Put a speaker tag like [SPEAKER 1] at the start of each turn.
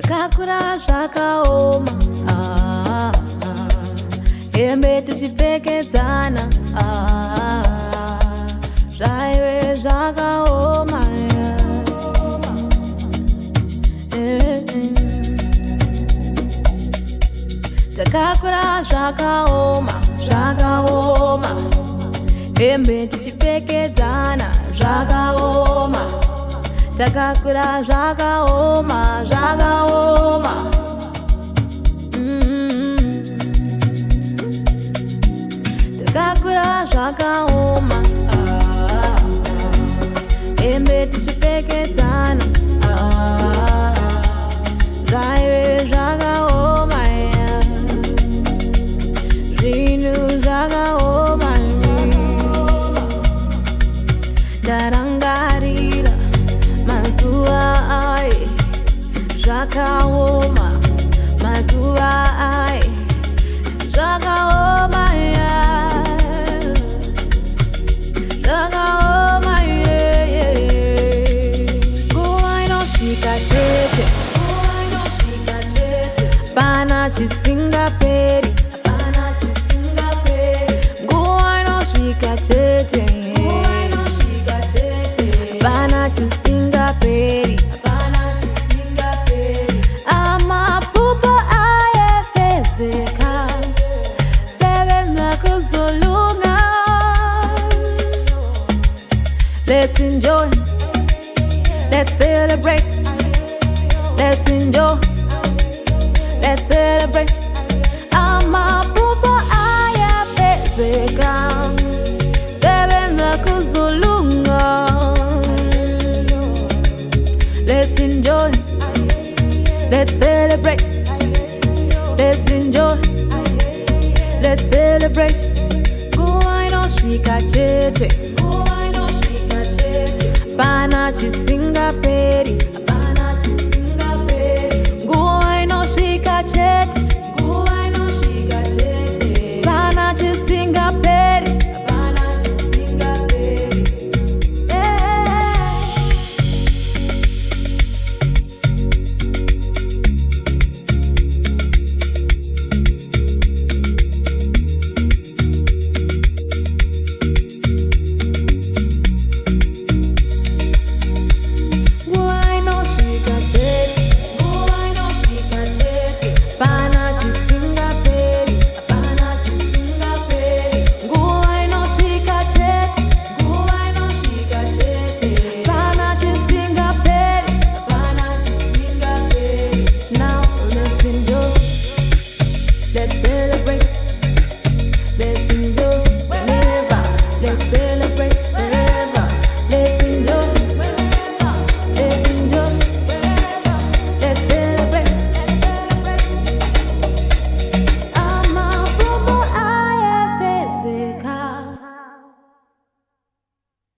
[SPEAKER 1] Takakura zvakaoma, hembe tichipfekedzana, zvaive zvakaoma. Takakura zvakaoma, zvakaoma, hembe tichipfekedzana, zvakaoma. Takakura zvakaoma, zvakaoma. Takakura zvakaoma, hembe tichipfekedzana, zvaive zvakaoma, zvinhu zvakaoma. Ndarangarira mazuva ai zvakaoma, mazuva ai zvakaoma, zvakaoma. Nguva inosvika chete, pana chisingaperi. Nguva inosvika chete, pana chisingaperi. Amaphupho ayefezeka, sebenza kuzolunga. Let's enjoy, let's celebrate, let's enjoy, let's celebrate. Amaphupho ayefezeka, sebenza kuzolunga. Let's enjoy, let's celebrate, let's enjoy, let's celebrate. Nguva inosvika chete, pana chisingaperi.